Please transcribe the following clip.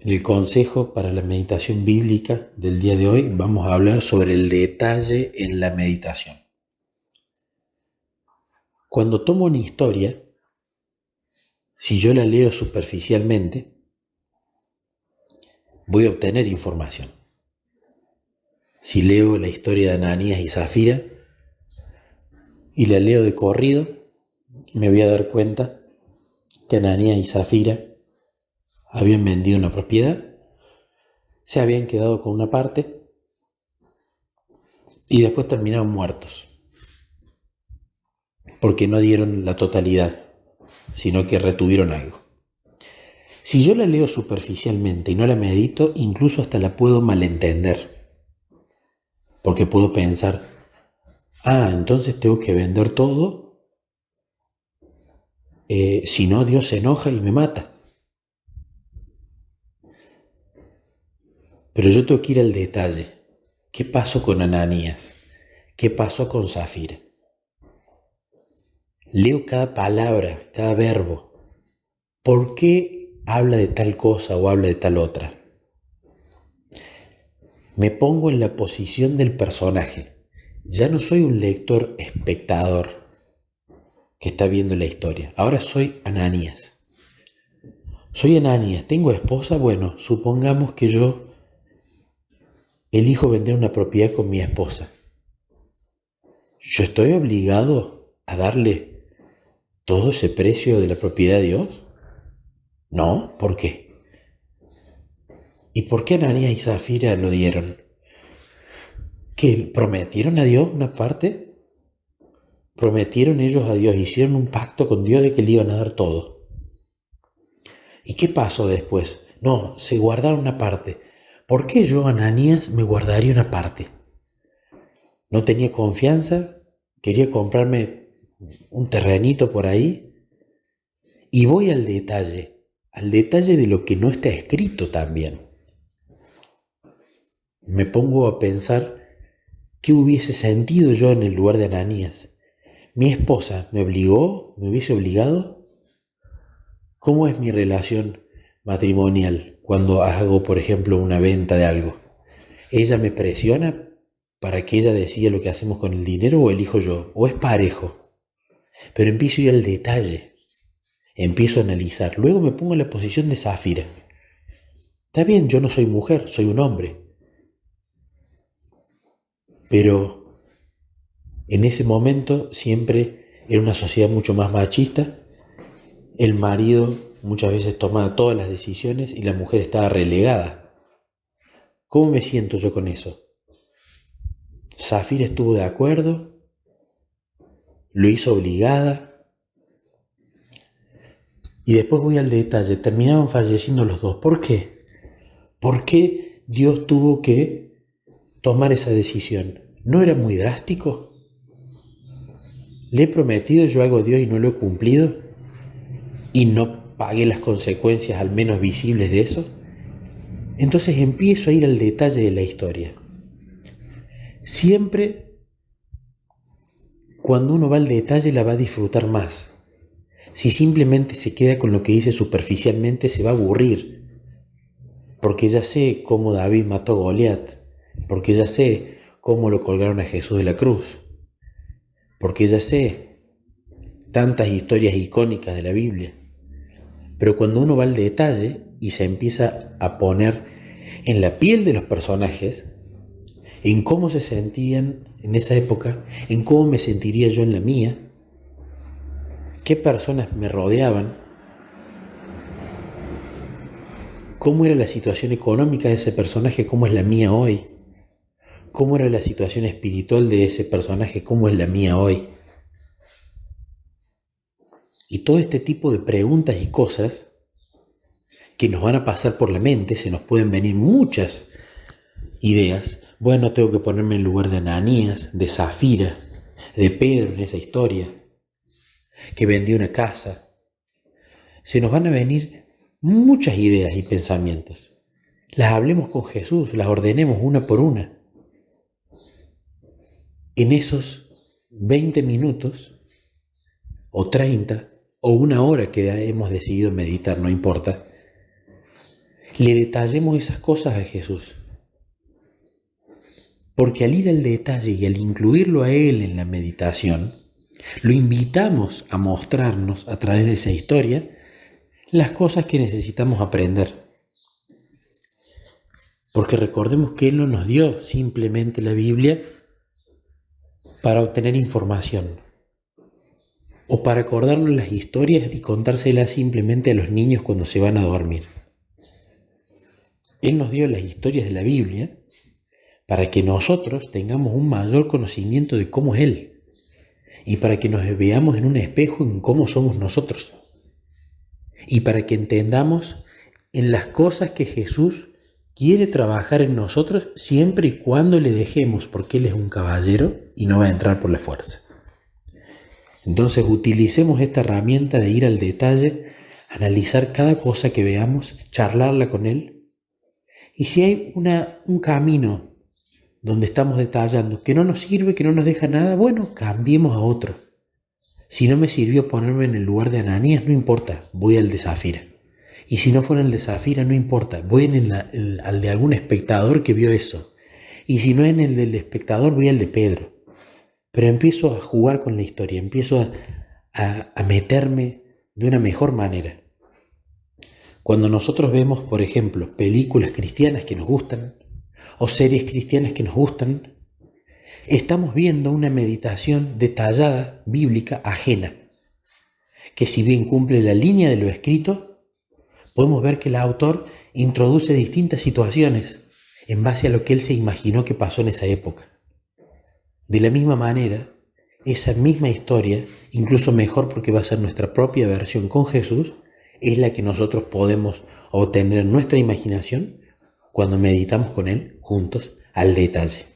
En el consejo para la meditación bíblica del día de hoy vamos a hablar sobre el detalle en la meditación. Cuando tomo una historia, si yo la leo superficialmente, voy a obtener información. Si leo la historia de Ananías y Zafira y la leo de corrido, me voy a dar cuenta que Ananías y Zafira habían vendido una propiedad, se habían quedado con una parte y después terminaron muertos, porque no dieron la totalidad, sino que retuvieron algo. Si yo la leo superficialmente y no la medito, incluso hasta la puedo malentender, porque puedo pensar, entonces tengo que vender todo, si no Dios se enoja y me mata. Pero yo tengo que ir al detalle. ¿Qué pasó con Ananías? ¿Qué pasó con Zafira? Leo cada palabra, cada verbo. ¿Por qué habla de tal cosa o habla de tal otra? Me pongo en la posición del personaje. Ya no soy un lector espectador que está viendo la historia. Ahora soy Ananías. Soy Ananías, ¿tengo esposa? Bueno, supongamos que yo elijo vender una propiedad con mi esposa. ¿Yo estoy obligado a darle todo ese precio de la propiedad a Dios? No, ¿por qué? ¿Y por qué Ananías y Zafira lo dieron? ¿Que prometieron a Dios una parte? Prometieron ellos a Dios, hicieron un pacto con Dios de que le iban a dar todo. ¿Y qué pasó después? No, se guardaron una parte. ¿Por qué yo, Ananías, me guardaría una parte? No tenía confianza, quería comprarme un terrenito por ahí y voy al detalle de lo que no está escrito también. Me pongo a pensar qué hubiese sentido yo en el lugar de Ananías. ¿Mi esposa me obligó? ¿Me hubiese obligado? ¿Cómo es mi relación matrimonial cuando hago, por ejemplo, una venta de algo? ¿Ella me presiona para que ella decida lo que hacemos con el dinero o elijo yo? ¿O es parejo? Pero empiezo a ir al detalle, empiezo a analizar. Luego me pongo en la posición de Zafira. Está bien, yo no soy mujer, soy un hombre. Pero en ese momento siempre era una sociedad mucho más machista. El marido muchas veces tomaba todas las decisiones y la mujer estaba relegada. ¿Cómo me siento yo con eso? Zafira estuvo de acuerdo, lo hizo obligada, y después voy al detalle, terminaron falleciendo los dos. ¿Por qué? ¿Por qué Dios tuvo que tomar esa decisión? ¿No era muy drástico? ¿Le he prometido yo algo a Dios y no lo he cumplido? ¿Y no pagué las consecuencias al menos visibles de eso? Entonces empiezo a ir al detalle de la historia. Siempre cuando uno va al detalle la va a disfrutar más. Si simplemente se queda con lo que dice superficialmente se va a aburrir. Porque ya sé cómo David mató a Goliat. Porque ya sé cómo lo colgaron a Jesús de la cruz. Porque ya sé tantas historias icónicas de la Biblia. Pero cuando uno va al detalle y se empieza a poner en la piel de los personajes, en cómo se sentían en esa época, en cómo me sentiría yo en la mía, qué personas me rodeaban, cómo era la situación económica de ese personaje, cómo es la mía hoy, cómo era la situación espiritual de ese personaje, cómo es la mía hoy. Y todo este tipo de preguntas y cosas que nos van a pasar por la mente, se nos pueden venir muchas ideas. Bueno, tengo que ponerme en el lugar de Ananías, de Zafira, de Pedro en esa historia, que vendió una casa. Se nos van a venir muchas ideas y pensamientos. Las hablemos con Jesús, las ordenemos una por una. En esos 20 minutos, o 30, o una hora que hemos decidido meditar, no importa, le detallemos esas cosas a Jesús. Porque al ir al detalle y al incluirlo a Él en la meditación, lo invitamos a mostrarnos a través de esa historia las cosas que necesitamos aprender. Porque recordemos que Él no nos dio simplemente la Biblia para obtener información o para acordarnos las historias y contárselas simplemente a los niños cuando se van a dormir. Él nos dio las historias de la Biblia para que nosotros tengamos un mayor conocimiento de cómo es Él y para que nos veamos en un espejo en cómo somos nosotros y para que entendamos en las cosas que Jesús quiere trabajar en nosotros siempre y cuando le dejemos, porque Él es un caballero y no va a entrar por la fuerza. Entonces utilicemos esta herramienta de ir al detalle, analizar cada cosa que veamos, charlarla con Él. Y si hay un camino donde estamos detallando que no nos sirve, que no nos deja nada, bueno, cambiemos a otro. Si no me sirvió ponerme en el lugar de Ananías, no importa, voy al de Zafira. Y si no fuera el de Zafira, no importa, voy al de algún espectador que vio eso. Y si no en el del espectador, voy al de Pedro. Pero empiezo a jugar con la historia, empiezo a meterme de una mejor manera. Cuando nosotros vemos, por ejemplo, películas cristianas que nos gustan, o series cristianas que nos gustan, estamos viendo una meditación detallada, bíblica, ajena, que si bien cumple la línea de lo escrito, podemos ver que el autor introduce distintas situaciones en base a lo que él se imaginó que pasó en esa época. De la misma manera, esa misma historia, incluso mejor porque va a ser nuestra propia versión con Jesús, es la que nosotros podemos obtener en nuestra imaginación cuando meditamos con Él juntos al detalle.